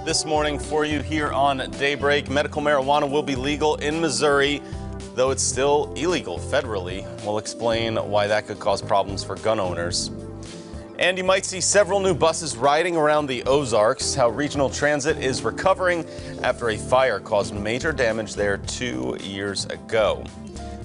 this morning for you here on Daybreak. Medical marijuana will be legal in Missouri, though it's still illegal federally. We'll explain why that could cause problems for gun owners. And you might see several new buses riding around the Ozarks, how regional transit is recovering after a fire caused major damage there 2 years ago.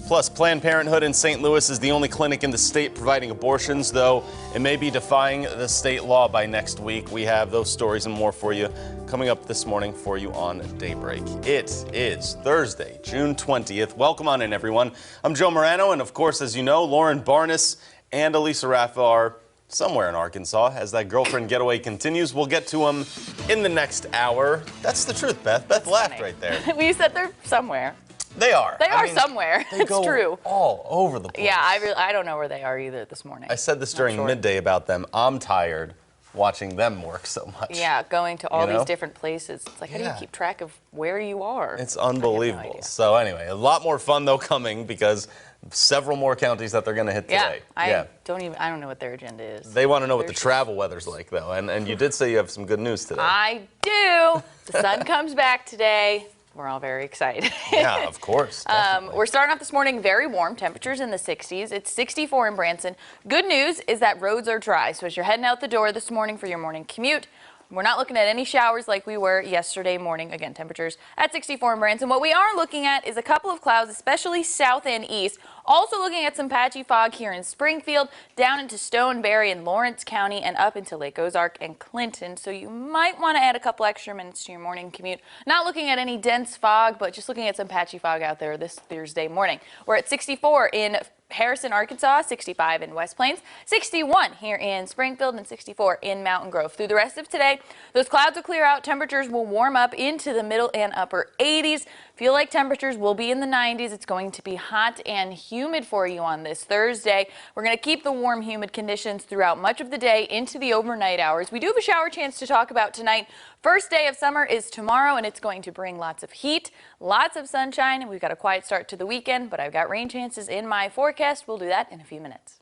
Plus, Planned Parenthood in St. Louis is the only clinic in the state providing abortions, though it may be defying the state law by next week. We have those stories and more for you coming up this morning for you on Daybreak. It is Thursday, June 20th. Welcome on in, everyone. I'm Joe Morano, and of course, as you know, Lauren Barnes and Elisa Raffa are somewhere in Arkansas as that girlfriend getaway continues. We'll get to them in the next hour. That's the truth, Beth. Beth laughed right there. Well, you said they're somewhere. They are. I mean, somewhere. They it's go true. All over the place. Yeah, I don't know where they are either this morning. I said this during midday about them. I'm tired watching them work so much. Yeah, going to all these different places. It's like, how do you keep track of where you are? It's unbelievable. So anyway, a lot more fun though coming because several more counties that they're going to hit today. I don't know what their agenda is. They want to know what the travel weather's like though, and you did say you have some good news today. I do. The sun comes back today. We're all very excited. Yeah, of course. We're starting off this morning very warm, temperatures in the 60s. It's 64 in Branson. Good news is that roads are dry. So as you're heading out the door this morning for your morning commute, we're not looking at any showers like we were yesterday morning. Again, temperatures at 64 in Branson. What we are looking at is a couple of clouds, especially south and east. Also looking at some patchy fog here in Springfield, down into Stoneberry and Lawrence County, and up into Lake Ozark and Clinton. So you might want to add a couple extra minutes to your morning commute. Not looking at any dense fog, but just looking at some patchy fog out there this Thursday morning. We're at 64 in Harrison, Arkansas, 65 in West Plains, 61 here in Springfield, and 64 in Mountain Grove. Through the rest of today, those clouds will clear out. Temperatures will warm up into the middle and upper 80s. Feel like temperatures will be in the 90s. It's going to be hot and humid for you on this Thursday. We're going to keep the warm, humid conditions throughout much of the day into the overnight hours. We do have a shower chance to talk about tonight. First day of summer is tomorrow, and it's going to bring lots of heat, lots of sunshine, and we've got a quiet start to the weekend, but I've got rain chances in my forecast. We'll do that in a few minutes.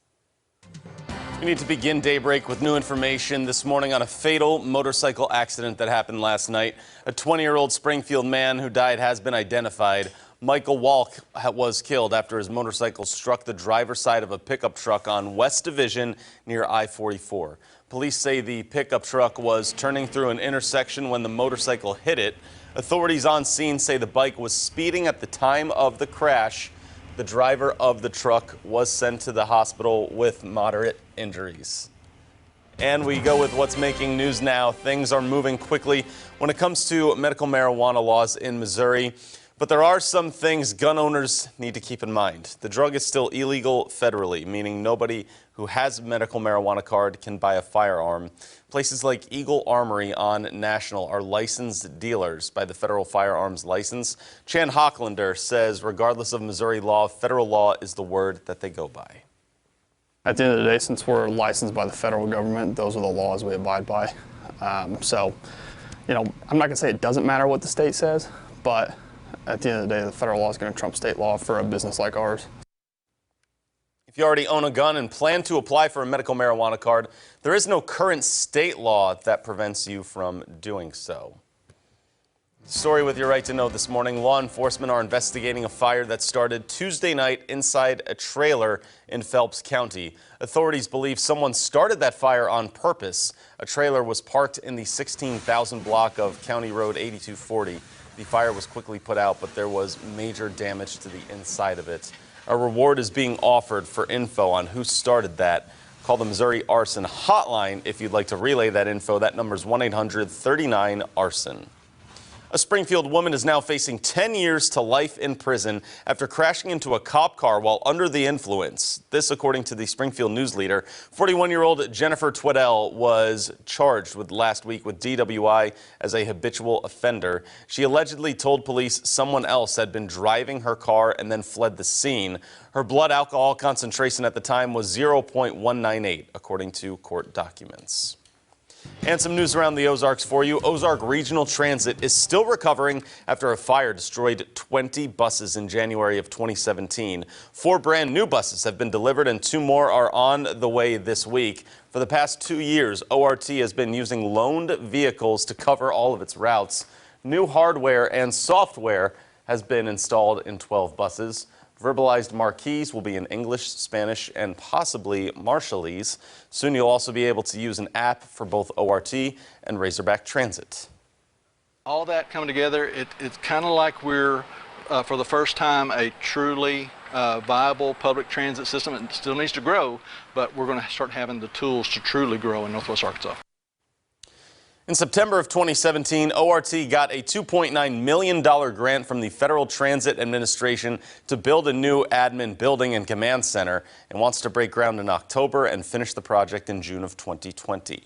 We need to begin Daybreak with new information this morning on a fatal motorcycle accident that happened last night. A 20-year-old Springfield man who died has been identified. Michael Walk was killed after his motorcycle struck the driver's side of a pickup truck on West Division near I-44. Police say the pickup truck was turning through an intersection when the motorcycle hit it. Authorities on scene say the bike was speeding at the time of the crash. The driver of the truck was sent to the hospital with moderate injuries. And we go with what's making news now. Things are moving quickly when it comes to medical marijuana laws in Missouri. But there are some things gun owners need to keep in mind. The drug is still illegal federally, meaning nobody who has a medical marijuana card can buy a firearm. Places like Eagle Armory on National are licensed dealers by the federal firearms license. Chan Hocklander says regardless of Missouri law, federal law is the word that they go by. At the end of the day, since we're licensed by the federal government, those are the laws we abide by. So, you know, I'm not going to say it doesn't matter what the state says, but at the end of the day, the federal law is going to trump state law for a business like ours. If you already own a gun and plan to apply for a medical marijuana card, there is no current state law that prevents you from doing so. Story with your right to know this morning. Law enforcement are investigating a fire that started Tuesday night inside a trailer in Phelps County. Authorities believe someone started that fire on purpose. A trailer was parked in the 16,000 block of County Road 8240. The fire was quickly put out, but there was major damage to the inside of it. A reward is being offered for info on who started that. Call the Missouri Arson Hotline if you'd like to relay that info. That number is 1-800-39-ARSON. A Springfield woman is now facing 10 years to life in prison after crashing into a cop car while under the influence. This, according to the Springfield News Leader. 41-year-old Jennifer Tweddell was charged last week with DWI as a habitual offender. She allegedly told police someone else had been driving her car and then fled the scene. Her blood alcohol concentration at the time was 0.198, according to court documents. And some news around the Ozarks for you. Ozark Regional Transit is still recovering after a fire destroyed 20 buses in January of 2017. 4 brand new buses have been delivered and 2 more are on the way this week. For the past 2 years, ORT has been using loaned vehicles to cover all of its routes. New hardware and software has been installed in 12 buses. Verbalized marquees will be in English, Spanish, and possibly Marshallese. Soon you'll also be able to use an app for both ORT and Razorback Transit. All that coming together, it's kind of like we're, for the first time, a truly viable public transit system. It still needs to grow, but we're going to start having the tools to truly grow in Northwest Arkansas. In September of 2017, ORT got a $2.9 million grant from the Federal Transit Administration to build a new admin building and command center and wants to break ground in October and finish the project in June of 2020.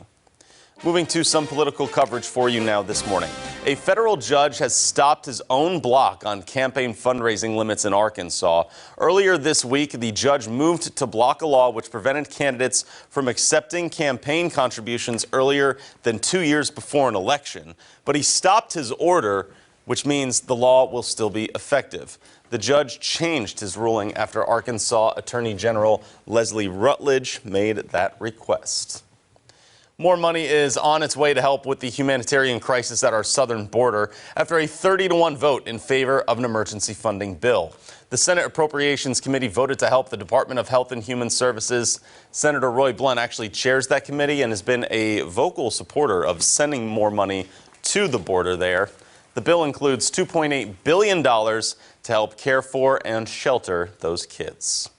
Moving to some political coverage for you now this morning. A federal judge has stopped his own block on campaign fundraising limits in Arkansas. Earlier this week, the judge moved to block a law which prevented candidates from accepting campaign contributions earlier than 2 years before an election. But he stopped his order, which means the law will still be effective. The judge changed his ruling after Arkansas Attorney General Leslie Rutledge made that request. More money is on its way to help with the humanitarian crisis at our southern border after a 30-1 vote in favor of an emergency funding bill. The Senate Appropriations Committee voted to help the Department of Health and Human Services. Senator Roy Blunt actually chairs that committee and has been a vocal supporter of sending more money to the border there. The bill includes $2.8 billion to help care for and shelter those kids.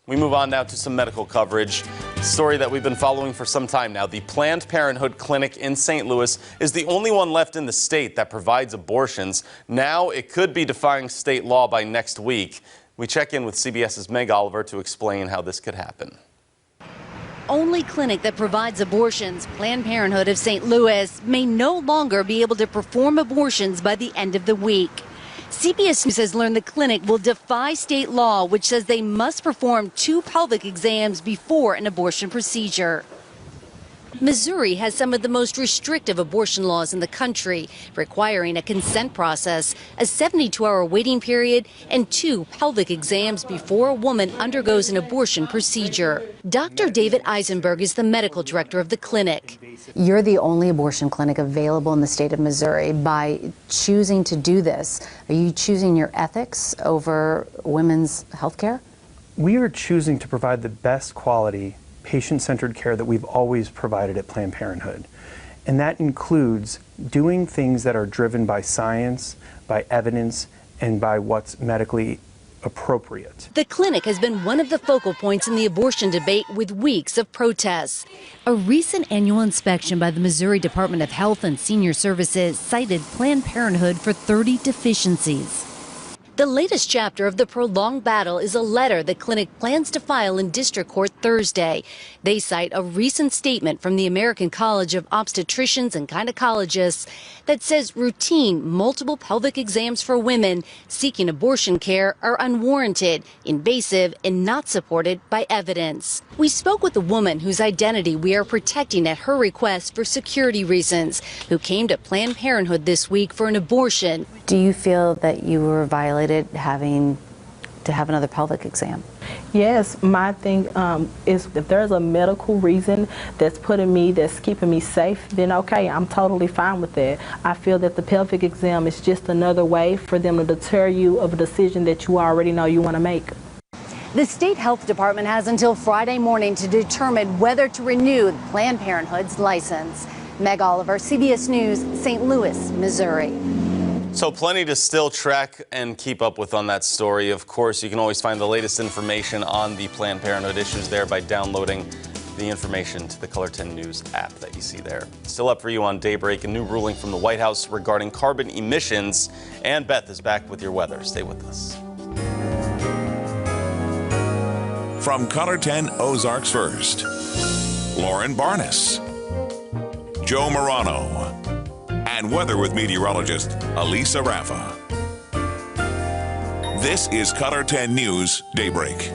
We move on now to some medical coverage. A story that we've been following for some time now. The Planned Parenthood clinic in St. Louis is the only one left in the state that provides abortions. Now it could be defying state law by next week. We check in with CBS's Meg Oliver to explain how this could happen. Only clinic that provides abortions, Planned Parenthood of St. Louis, may no longer be able to perform abortions by the end of the week. CBS News has learned the clinic will defy state law, which says they must perform 2 pelvic exams before an abortion procedure. Missouri has some of the most restrictive abortion laws in the country, requiring a consent process, a 72-hour waiting period, and 2 pelvic exams before a woman undergoes an abortion procedure. Dr. David Eisenberg is the medical director of the clinic. You're the only abortion clinic available in the state of Missouri. By choosing to do this, are you choosing your ethics over women's health care? We are choosing to provide the best quality patient-centered care that we've always provided at Planned Parenthood. And that includes doing things that are driven by science, by evidence, and by what's medically appropriate. The clinic has been one of the focal points in the abortion debate with weeks of protests. A recent annual inspection by the Missouri Department of Health and Senior Services cited Planned Parenthood for 30 deficiencies. The latest chapter of the prolonged battle is a letter the clinic plans to file in district court Thursday. They cite a recent statement from the American College of Obstetricians and Gynecologists that says routine multiple pelvic exams for women seeking abortion care are unwarranted, invasive, and not supported by evidence. We spoke with a woman whose identity we are protecting at her request for security reasons, who came to Planned Parenthood this week for an abortion. Do you feel that you were violated having to have another pelvic exam? Yes, my thing is if there's a medical reason that's keeping me safe, then okay, I'm totally fine with that. I feel that the pelvic exam is just another way for them to deter you of a decision that you already know you want to make. The state health department has until Friday morning to determine whether to renew Planned Parenthood's license. Meg Oliver, CBS News, St. Louis, Missouri. So plenty to still track and keep up with on that story. Of course, you can always find the latest information on the Planned Parenthood issues there by downloading the information to the Color 10 News app that you see there. Still up for you on Daybreak, a new ruling from the White House regarding carbon emissions. And Beth is back with your weather. Stay with us. From Color 10 Ozarks First, Lauren Barnes, Joe Morano, and weather with meteorologist Elisa Raffa. This is Color 10 News Daybreak.